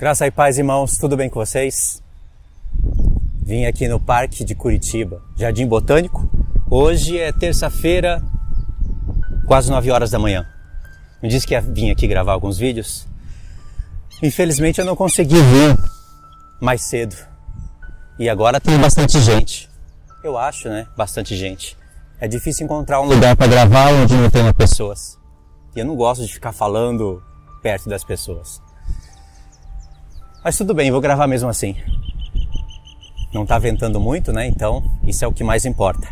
Graça e paz, irmãos, tudo bem com vocês? Vim aqui no Parque de Curitiba, Jardim Botânico. Hoje é terça-feira, quase 9 horas da manhã. Me disse que ia vir aqui gravar alguns vídeos. Infelizmente eu não consegui vir mais cedo. E agora tem bastante gente. Eu acho, né? Bastante gente. É difícil encontrar um lugar para gravar onde não tenha pessoas. E eu não gosto de ficar falando perto das pessoas. Mas tudo bem, vou gravar mesmo assim. Não tá ventando muito, né? Então, isso é o que mais importa.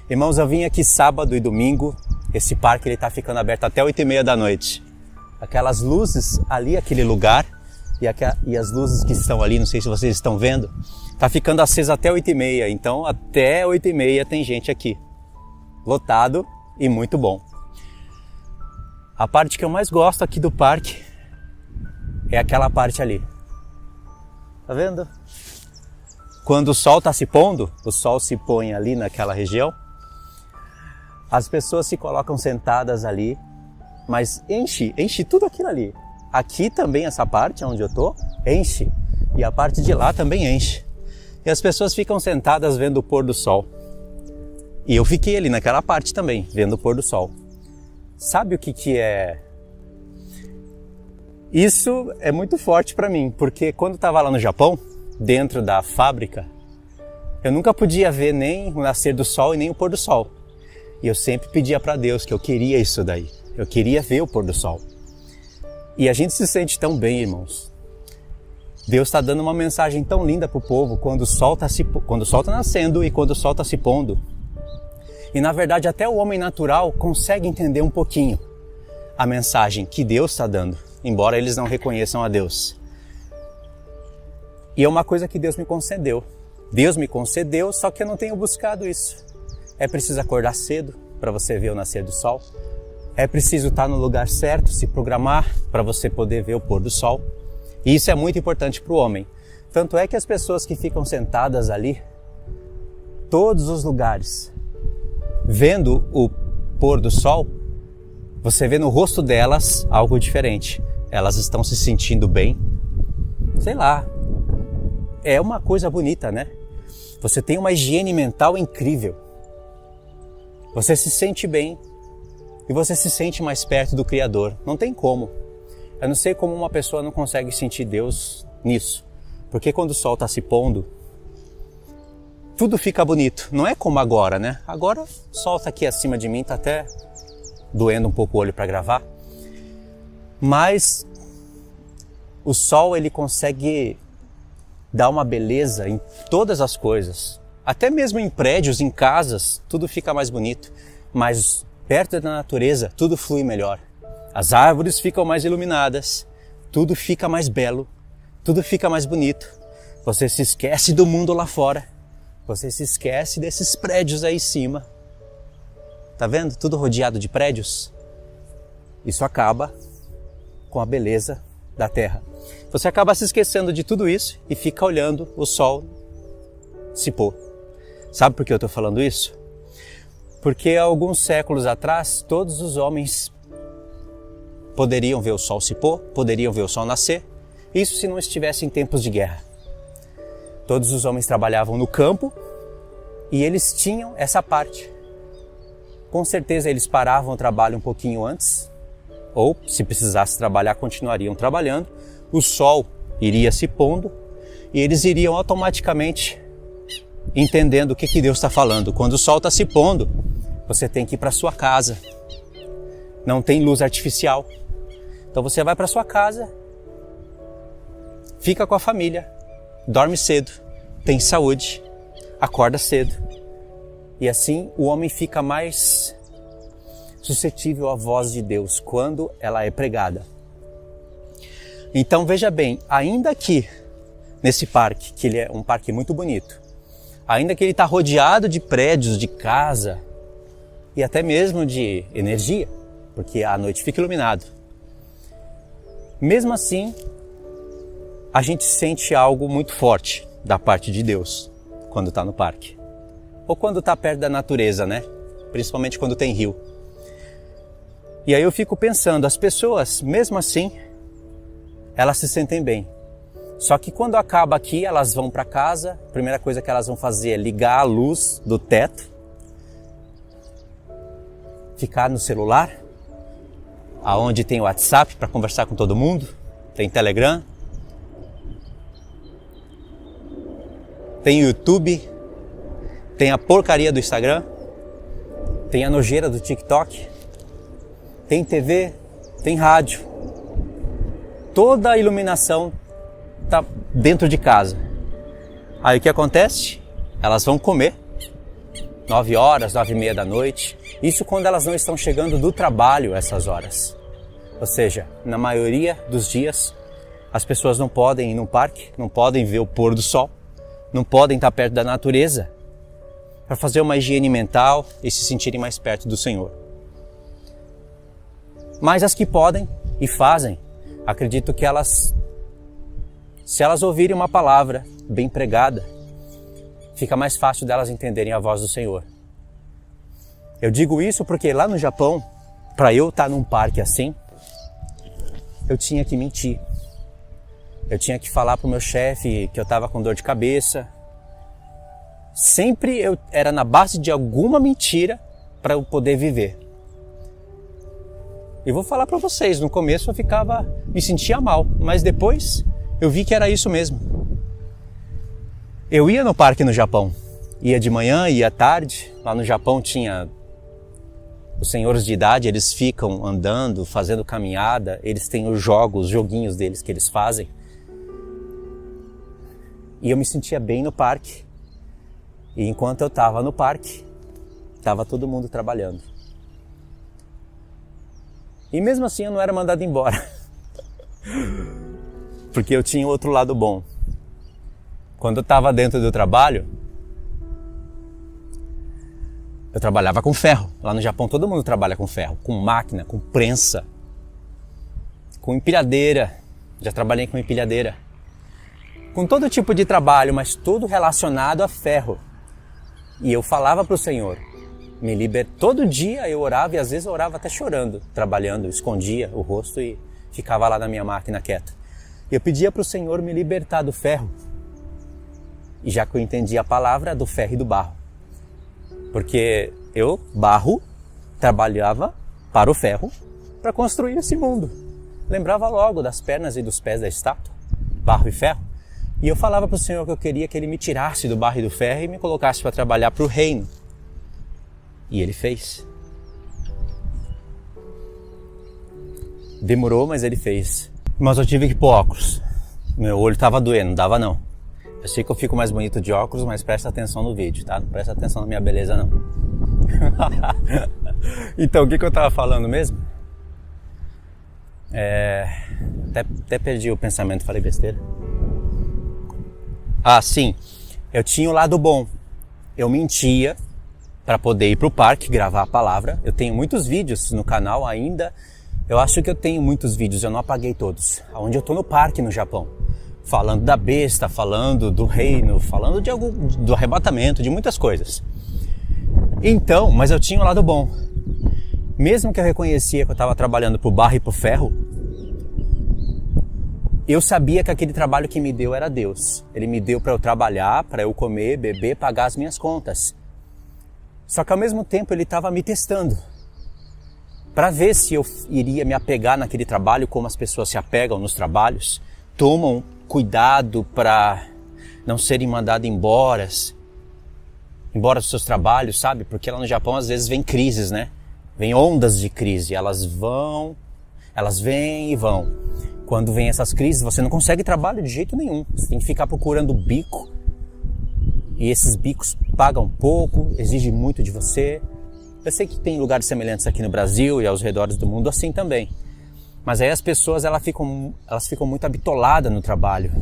Irmãos, eu vim aqui sábado e domingo. Esse parque ele tá ficando aberto até 8h30 da noite. Aquelas luzes ali, aquele lugar, e as luzes que estão ali, não sei se vocês estão vendo, tá ficando acesa até 8h30. Então, até 8h30 tem gente aqui. Lotado e muito bom. A parte que eu mais gosto aqui do parque é aquela parte ali. Tá vendo? Quando o sol está se pondo, o sol se põe ali naquela região, as pessoas se colocam sentadas ali, mas enche tudo aquilo ali. Aqui também essa parte onde eu tô, enche. E a parte de lá também enche. E as pessoas ficam sentadas vendo o pôr do sol. E eu fiquei ali naquela parte também, vendo o pôr do sol. Sabe o que é? Isso é muito forte para mim, porque quando eu estava lá no Japão, dentro da fábrica, eu nunca podia ver nem o nascer do sol e nem o pôr do sol. E eu sempre pedia para Deus que eu queria isso daí. Eu queria ver o pôr do sol. E a gente se sente tão bem, irmãos. Deus está dando uma mensagem tão linda para o povo quando o sol está nascendo e quando o sol está se pondo. E na verdade até o homem natural consegue entender um pouquinho a mensagem que Deus está dando, embora eles não reconheçam a Deus. E é uma coisa que Deus me concedeu. Deus me concedeu, só que eu não tenho buscado isso. É preciso acordar cedo para você ver o nascer do sol. É preciso estar no lugar certo, se programar para você poder ver o pôr do sol. E isso é muito importante para o homem. Tanto é que as pessoas que ficam sentadas ali, todos os lugares, vendo o pôr do sol, você vê no rosto delas algo diferente. Elas estão se sentindo bem. Sei lá. É uma coisa bonita, né? Você tem uma higiene mental incrível. Você se sente bem e você se sente mais perto do Criador. Não tem como. Eu não sei como uma pessoa não consegue sentir Deus nisso. Porque quando o sol está se pondo, tudo fica bonito. Não é como agora, né? Agora o sol está aqui acima de mim, está até doendo um pouco o olho para gravar. Mas o sol ele consegue dar uma beleza em todas as coisas. Até mesmo em prédios, em casas, tudo fica mais bonito. Mas perto da natureza, tudo flui melhor. As árvores ficam mais iluminadas, tudo fica mais belo, tudo fica mais bonito. Você se esquece do mundo lá fora. Você se esquece desses prédios aí em cima. Tá vendo? Tudo rodeado de prédios. Isso acaba com a beleza da terra. Você acaba se esquecendo de tudo isso e fica olhando o sol se pôr. Sabe por que eu estou falando isso? Porque há alguns séculos atrás, todos os homens poderiam ver o sol se pôr, poderiam ver o sol nascer. Isso se não estivesse em tempos de guerra. Todos os homens trabalhavam no campo e eles tinham essa parte. Com certeza eles paravam o trabalho um pouquinho antes, ou se precisasse trabalhar, continuariam trabalhando. O sol iria se pondo e eles iriam automaticamente entendendo o que Deus está falando. Quando o sol está se pondo, você tem que ir para sua casa. Não tem luz artificial. Então você vai para sua casa, fica com a família, dorme cedo, tem saúde, acorda cedo. E assim o homem fica mais suscetível à voz de Deus quando ela é pregada. Então veja bem, ainda aqui nesse parque, que ele é um parque muito bonito, ainda que ele está rodeado de prédios, de casa e até mesmo de energia, porque à noite fica iluminado. Mesmo assim, a gente sente algo muito forte da parte de Deus quando está no parque. Ou quando está perto da natureza, né? Principalmente quando tem rio. E aí eu fico pensando, as pessoas, mesmo assim, elas se sentem bem. Só que quando acaba aqui, elas vão para casa, a primeira coisa que elas vão fazer é ligar a luz do teto, ficar no celular, aonde tem o WhatsApp para conversar com todo mundo, tem Telegram, tem YouTube, tem a porcaria do Instagram, tem a nojeira do TikTok, tem TV, tem rádio. Toda a iluminação está dentro de casa. Aí o que acontece? Elas vão comer 9 horas, 9h30 da noite. Isso quando elas não estão chegando do trabalho essas horas. Ou seja, na maioria dos dias, as pessoas não podem ir no parque, não podem ver o pôr do sol, não podem estar perto da natureza para fazer uma higiene mental e se sentirem mais perto do Senhor. Mas as que podem e fazem, acredito que elas, se elas ouvirem uma palavra bem pregada, fica mais fácil delas entenderem a voz do Senhor. Eu digo isso porque lá no Japão, para eu estar num parque assim, eu tinha que mentir. Eu tinha que falar para o meu chefe que eu estava com dor de cabeça. Sempre eu era na base de alguma mentira para eu poder viver. E vou falar para vocês, no começo eu me sentia mal, mas depois eu vi que era isso mesmo. Eu ia no parque no Japão, ia de manhã, ia à tarde. Lá no Japão tinha os senhores de idade, eles ficam andando, fazendo caminhada, eles têm os joguinhos deles que eles fazem. E eu me sentia bem no parque. E enquanto eu estava no parque, estava todo mundo trabalhando. E mesmo assim eu não era mandado embora. Porque eu tinha outro lado bom. Quando eu estava dentro do trabalho, eu trabalhava com ferro. Lá no Japão todo mundo trabalha com ferro, com máquina, com prensa, com empilhadeira. Já trabalhei com empilhadeira. Com todo tipo de trabalho, mas tudo relacionado a ferro. E eu falava para o Senhor, todo dia eu orava e às vezes eu orava até chorando, trabalhando, escondia o rosto e ficava lá na minha máquina quieta. Eu pedia para o Senhor me libertar do ferro. E já que eu entendi a palavra do ferro e do barro. Porque eu, barro, trabalhava para o ferro para construir esse mundo. Lembrava logo das pernas e dos pés da estátua, barro e ferro. E eu falava para o Senhor que eu queria que Ele me tirasse do barro e do ferro e me colocasse para trabalhar para o reino. E Ele fez. Demorou, mas Ele fez. Mas eu tive que pôr óculos. Meu olho estava doendo, não dava não. Eu sei que eu fico mais bonito de óculos, mas presta atenção no vídeo, tá? Não presta atenção na minha beleza, não. Então, o que eu estava falando mesmo? Até perdi o pensamento, falei besteira. Ah, sim. Eu tinha o lado bom. Eu mentia para poder ir pro parque, gravar a palavra. Eu tenho muitos vídeos no canal ainda. Eu acho que eu tenho muitos vídeos, eu não apaguei todos. Onde eu tô no parque no Japão. Falando da besta, falando do reino, falando do arrebatamento, de muitas coisas. Então, mas eu tinha o lado bom. Mesmo que eu reconhecia que eu estava trabalhando pro barro e pro ferro, eu sabia que aquele trabalho que me deu era Deus. Ele me deu para eu trabalhar, para eu comer, beber, pagar as minhas contas. Só que ao mesmo tempo ele estava me testando. Para ver se eu iria me apegar naquele trabalho como as pessoas se apegam nos trabalhos. Tomam cuidado para não serem mandados embora dos seus trabalhos, sabe? Porque lá no Japão às vezes vem crises, né? Vem ondas de crise. Elas vêm e vão. Quando vem essas crises, você não consegue trabalho de jeito nenhum. Você tem que ficar procurando bico. E esses bicos pagam pouco, exigem muito de você. Eu sei que tem lugares semelhantes aqui no Brasil e aos redores do mundo assim também. Mas aí as pessoas elas ficam muito habitoladas no trabalho.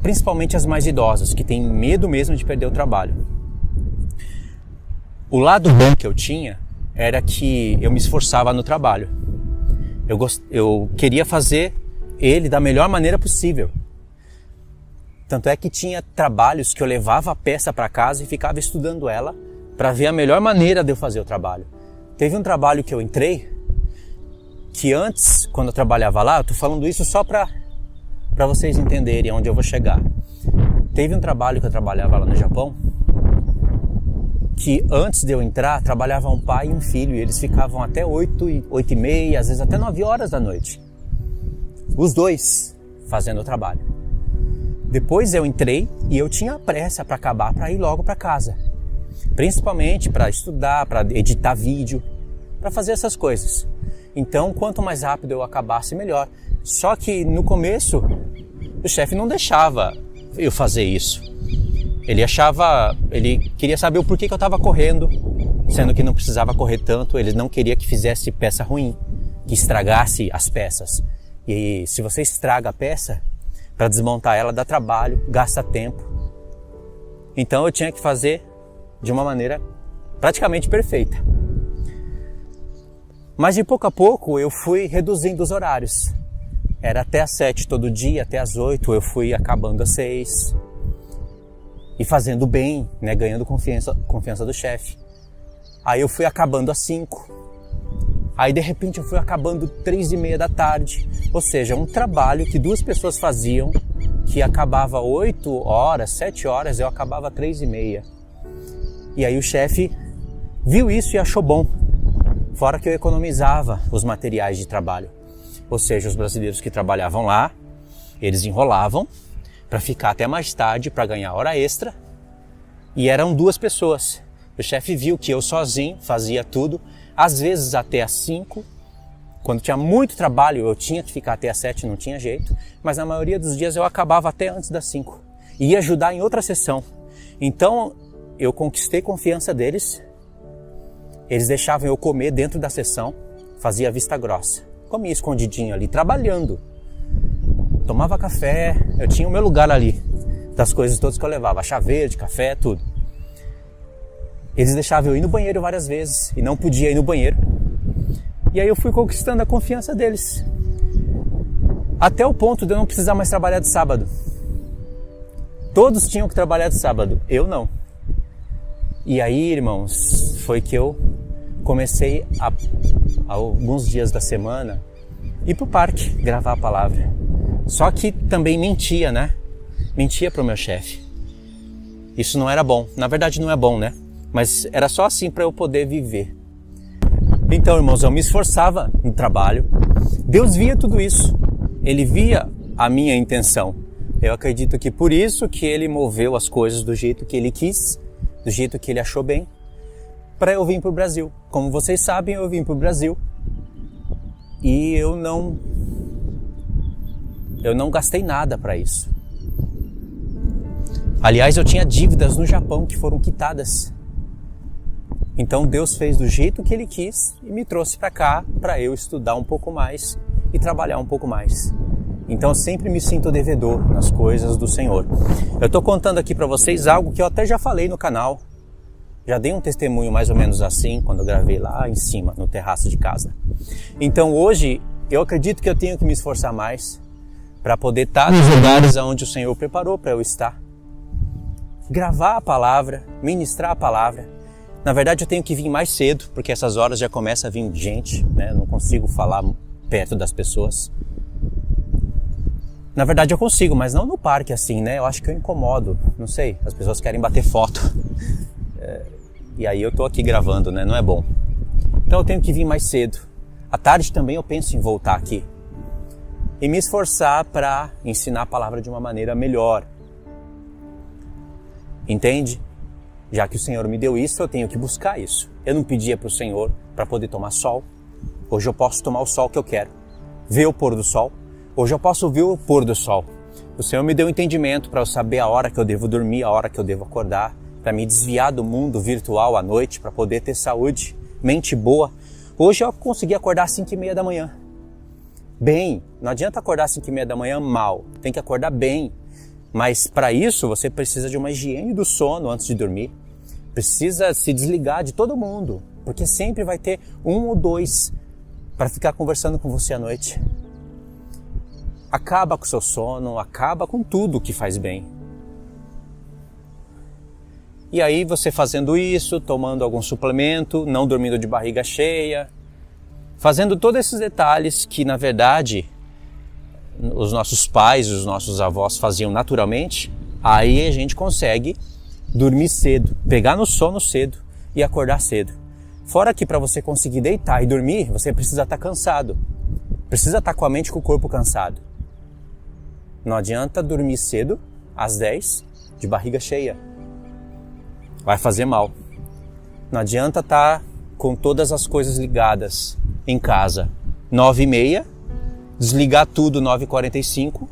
Principalmente as mais idosas, que têm medo mesmo de perder o trabalho. O lado bom que eu tinha era que eu me esforçava no trabalho. Eu queria fazer ele da melhor maneira possível. Tanto é que tinha trabalhos que eu levava a peça para casa e ficava estudando ela para ver a melhor maneira de eu fazer o trabalho. Teve um trabalho que eu entrei, que antes, quando eu trabalhava lá, eu tô falando isso só para para vocês entenderem onde eu vou chegar. Teve um trabalho que eu trabalhava lá no Japão, que antes de eu entrar, trabalhava um pai e um filho, e eles ficavam até 8h30, às vezes até 9 horas da noite. Os dois fazendo o trabalho. Depois eu entrei e eu tinha pressa para acabar, para ir logo para casa. Principalmente para estudar, para editar vídeo, para fazer essas coisas. Então, quanto mais rápido eu acabasse, melhor. Só que no começo, o chefe não deixava eu fazer isso. Ele queria saber o porquê que eu estava correndo, sendo que não precisava correr tanto. Ele não queria que fizesse peça ruim, que estragasse as peças. E se você estraga a peça, para desmontar ela dá trabalho, gasta tempo. Então eu tinha que fazer de uma maneira praticamente perfeita. Mas de pouco a pouco eu fui reduzindo os horários. Era até às 7 todo dia, até às 8 eu fui acabando às 6. E fazendo bem, né, ganhando confiança do chefe. Aí eu fui acabando às 5. Aí de repente eu fui acabando 3h30 da tarde. Ou seja, um trabalho que 2 pessoas faziam, que acabava 8 horas, 7 horas, eu acabava 3h30. E aí o chefe viu isso e achou bom. Fora que eu economizava os materiais de trabalho. Ou seja, os brasileiros que trabalhavam lá, eles enrolavam para ficar até mais tarde para ganhar hora extra. E eram 2 pessoas. O chefe viu que eu sozinho fazia tudo, às vezes até às 5. Quando tinha muito trabalho, eu tinha que ficar até às 7, não tinha jeito. Mas na maioria dos dias eu acabava até antes das 5. E ia ajudar em outra sessão. Então eu conquistei confiança deles. Eles deixavam eu comer dentro da sessão, fazia vista grossa. Comia escondidinho ali, trabalhando. Tomava café, eu tinha o meu lugar ali, das coisas todas que eu levava, chá verde, café, tudo. Eles deixavam eu ir no banheiro várias vezes e não podia ir no banheiro. E aí eu fui conquistando a confiança deles. Até o ponto de eu não precisar mais trabalhar de sábado. Todos tinham que trabalhar de sábado, eu não. E aí, irmãos, foi que eu comecei a alguns dias da semana ir pro parque gravar a palavra. Só que também mentia, né? Mentia pro meu chefe. Isso não era bom. Na verdade não é bom, né? Mas era só assim para eu poder viver. Então, irmãos, eu me esforçava no trabalho. Deus via tudo isso. Ele via a minha intenção. Eu acredito que por isso que Ele moveu as coisas do jeito que Ele quis, do jeito que Ele achou bem, para eu vir para o Brasil. Como vocês sabem, eu vim para o Brasil e eu não gastei nada para isso. Aliás, eu tinha dívidas no Japão que foram quitadas. Então Deus fez do jeito que Ele quis e me trouxe para cá para eu estudar um pouco mais e trabalhar um pouco mais. Então eu sempre me sinto devedor nas coisas do Senhor. Eu estou contando aqui para vocês algo que eu até já falei no canal. Já dei um testemunho mais ou menos assim, quando eu gravei lá em cima, no terraço de casa. Então hoje, eu acredito que eu tenho que me esforçar mais para poder estar nos lugares onde o Senhor preparou para eu estar. Gravar a palavra, ministrar a palavra. Na verdade, eu tenho que vir mais cedo, porque essas horas já começa a vir gente, né? Eu não consigo falar perto das pessoas. Na verdade eu consigo, mas não no parque assim, né? Eu acho que eu incomodo, não sei, as pessoas querem bater foto. E aí eu tô aqui gravando, né? Não é bom. Então eu tenho que vir mais cedo. À tarde também eu penso em voltar aqui. E me esforçar para ensinar a palavra de uma maneira melhor. Entende? Já que o Senhor me deu isso, eu tenho que buscar isso. Eu não pedia para o Senhor para poder tomar sol. Hoje eu posso tomar o sol que eu quero. Ver o pôr do sol. Hoje eu posso ver o pôr do sol. O Senhor me deu entendimento para eu saber a hora que eu devo dormir, a hora que eu devo acordar, para me desviar do mundo virtual à noite, para poder ter saúde, mente boa. Hoje eu consegui acordar às 5h30 da manhã. Bem, não adianta acordar às 5h30 da manhã mal, tem que acordar bem. Mas para isso você precisa de uma higiene do sono antes de dormir. Precisa se desligar de todo mundo, porque sempre vai ter um ou dois para ficar conversando com você à noite. Acaba com o seu sono, acaba com tudo que faz bem. E aí você fazendo isso, tomando algum suplemento, não dormindo de barriga cheia, fazendo todos esses detalhes que na verdade os nossos pais, os nossos avós faziam naturalmente, aí a gente consegue dormir cedo, pegar no sono cedo e acordar cedo. Fora que para você conseguir deitar e dormir, você precisa estar cansado. Precisa estar com a mente e com o corpo cansado. Não adianta dormir cedo, às 10, de barriga cheia. Vai fazer mal. Não adianta estar com todas as coisas ligadas em casa, 9h30, desligar tudo 9h45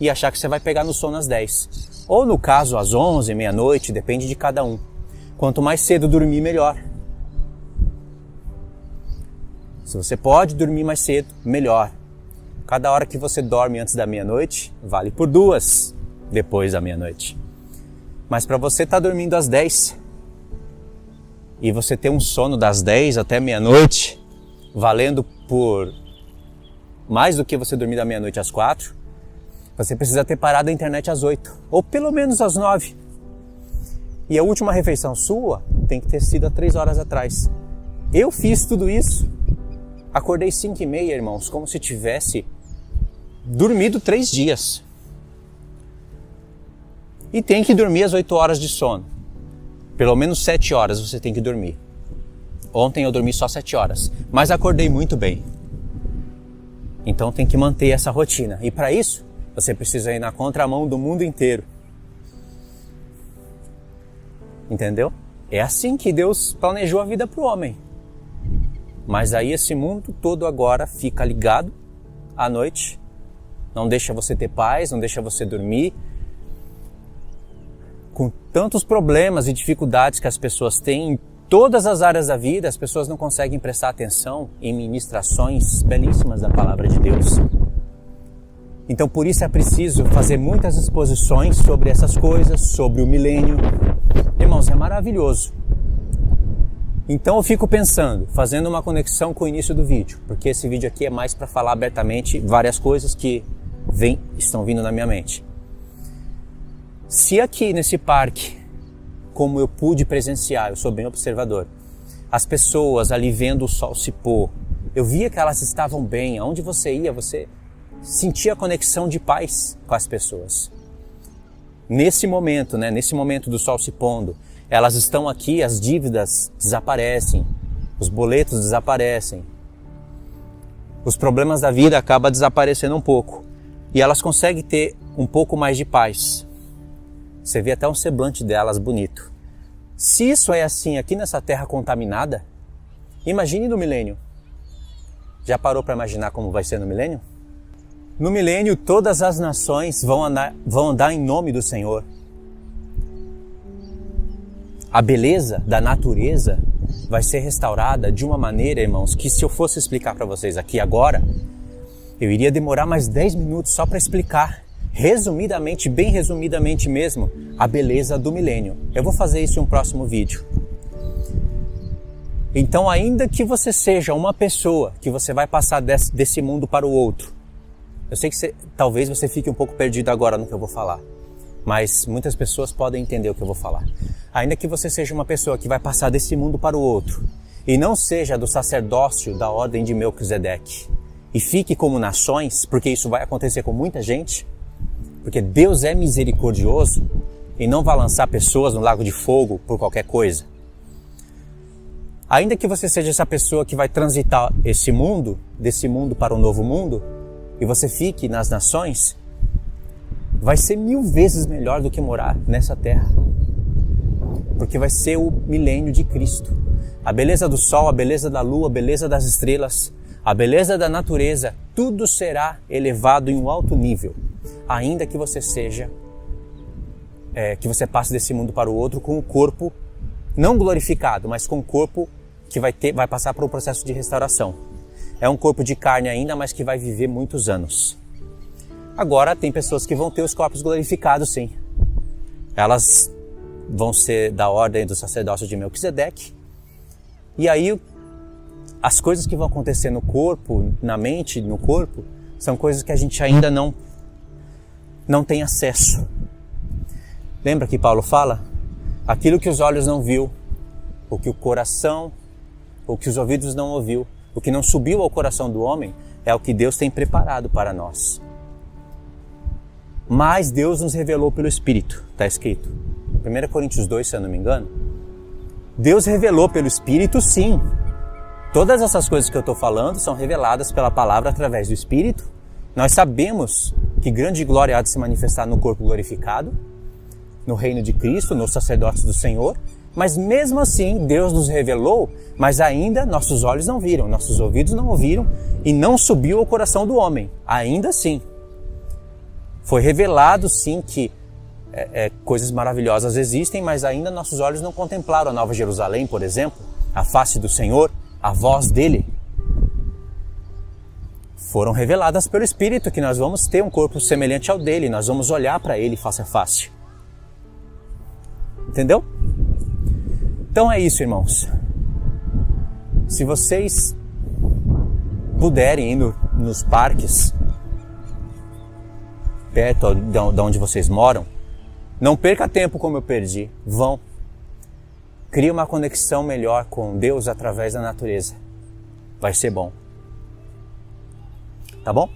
e achar que você vai pegar no sono às 10. Ou no caso, às 11, meia-noite, depende de cada um. Quanto mais cedo dormir, melhor. Se você pode dormir mais cedo, melhor. Cada hora que você dorme antes da meia-noite, vale por 2 depois da meia-noite. Mas para você estar dormindo às 10 e você ter um sono das 10 até meia-noite, valendo por mais do que você dormir da meia-noite às 4, você precisa ter parado a internet às 8, ou pelo menos às 9. E a última refeição sua tem que ter sido há 3 horas atrás. Eu fiz tudo isso. Acordei 5h30, irmãos, como se tivesse dormido 3 dias. E tem que dormir as 8 horas de sono. Pelo menos 7 horas você tem que dormir. Ontem eu dormi só 7 horas, mas acordei muito bem. Então tem que manter essa rotina. E para isso, você precisa ir na contramão do mundo inteiro. Entendeu? É assim que Deus planejou a vida para o homem. Mas aí esse mundo todo agora fica ligado à noite. Não deixa você ter paz, não deixa você dormir. Com tantos problemas e dificuldades que as pessoas têm em todas as áreas da vida, as pessoas não conseguem prestar atenção em ministrações belíssimas da palavra de Deus. Então por isso é preciso fazer muitas exposições sobre essas coisas, sobre o milênio. Irmãos, é maravilhoso. Então eu fico pensando, fazendo uma conexão com o início do vídeo, porque esse vídeo aqui é mais para falar abertamente várias coisas que estão vindo na minha mente. Se aqui nesse parque, como eu pude presenciar, eu sou bem observador, as pessoas ali vendo o sol se pôr, eu via que elas estavam bem, aonde você ia, você sentia a conexão de paz com as pessoas. Nesse momento, nesse momento do sol se pondo, elas estão aqui, as dívidas desaparecem, os boletos desaparecem, os problemas da vida acabam desaparecendo um pouco e elas conseguem ter um pouco mais de paz. Você vê até um semblante delas bonito. Se isso é assim aqui nessa terra contaminada, imagine no milênio. Já parou para imaginar como vai ser no milênio? No milênio todas as nações vão andar em nome do Senhor. A beleza da natureza vai ser restaurada de uma maneira, irmãos, que se eu fosse explicar para vocês aqui agora, eu iria demorar mais 10 minutos só para explicar, resumidamente, bem resumidamente mesmo, a beleza do milênio. Eu vou fazer isso em um próximo vídeo. Então, ainda que você seja uma pessoa que você vai passar desse mundo para o outro, eu sei que talvez você fique um pouco perdido agora no que eu vou falar, mas muitas pessoas podem entender o que eu vou falar. Ainda que você seja uma pessoa que vai passar desse mundo para o outro e não seja do sacerdócio da ordem de Melquisedeque e fique como nações, porque isso vai acontecer com muita gente, porque Deus é misericordioso e não vai lançar pessoas no lago de fogo por qualquer coisa. Ainda que você seja essa pessoa que vai transitar esse mundo, desse mundo para o novo mundo, e você fique nas nações, vai ser 1000 vezes melhor do que morar nessa terra. Porque vai ser o milênio de Cristo. A beleza do sol, a beleza da lua, a beleza das estrelas, a beleza da natureza, tudo será elevado em um alto nível. Ainda que você que você passe desse mundo para o outro com o corpo não glorificado, mas com o corpo que vai passar por um processo de restauração. É um corpo de carne ainda, mas que vai viver muitos anos. Agora tem pessoas que vão ter os corpos glorificados, sim. Elas vão ser da ordem do sacerdócio de Melquisedeque. E aí as coisas que vão acontecer no corpo, na mente, no corpo, são coisas que a gente ainda não tem acesso. Lembra que Paulo fala? Aquilo que os olhos não viu, o que o coração, o que os ouvidos não ouviu, o que não subiu ao coração do homem, é o que Deus tem preparado para nós. mas Deus nos revelou pelo Espírito, está escrito. 1 Coríntios 2, se eu não me engano. Deus revelou pelo Espírito, sim. Todas essas coisas que eu estou falando são reveladas pela palavra através do Espírito. Nós sabemos que grande glória há de se manifestar no corpo glorificado, no reino de Cristo, no sacerdócio do Senhor, mas mesmo assim Deus nos revelou, mas ainda nossos olhos não viram, nossos ouvidos não ouviram e não subiu ao coração do homem. Ainda assim, foi revelado sim que coisas maravilhosas existem, mas ainda nossos olhos não contemplaram a Nova Jerusalém, por exemplo, a face do Senhor, a voz dele. Foram reveladas pelo Espírito que nós vamos ter um corpo semelhante ao dele, nós vamos olhar para ele face a face. Entendeu? Então é isso, irmãos. Se vocês puderem ir nos parques perto de onde vocês moram, não perca tempo como eu perdi. Vão. Crie uma conexão melhor com Deus através da natureza. Vai ser bom. Tá bom?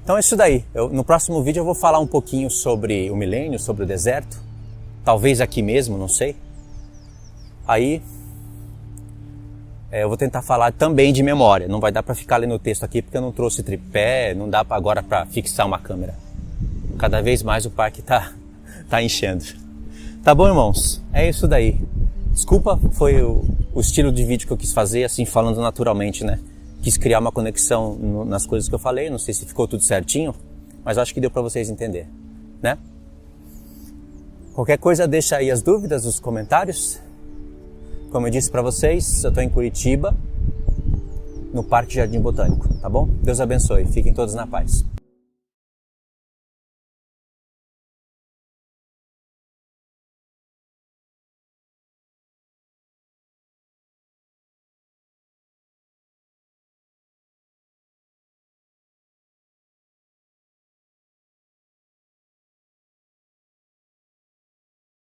Então é isso daí. No próximo vídeo eu vou falar um pouquinho sobre o milênio, sobre o deserto. Talvez aqui mesmo, não sei. Aí eu vou tentar falar também de memória. Não vai dar para ficar lendo o texto aqui porque eu não trouxe tripé, não dá agora para fixar uma câmera. Cada vez mais o parque tá enchendo. Tá bom, irmãos? É isso daí. Desculpa, foi o estilo de vídeo que eu quis fazer, assim, falando naturalmente, né? Quis criar uma conexão nas coisas que eu falei. Não sei se ficou tudo certinho, mas acho que deu para vocês entender, né? Qualquer coisa, deixa aí as dúvidas nos comentários. Como eu disse para vocês, eu estou em Curitiba, no Parque Jardim Botânico, tá bom? Deus abençoe. Fiquem todos na paz.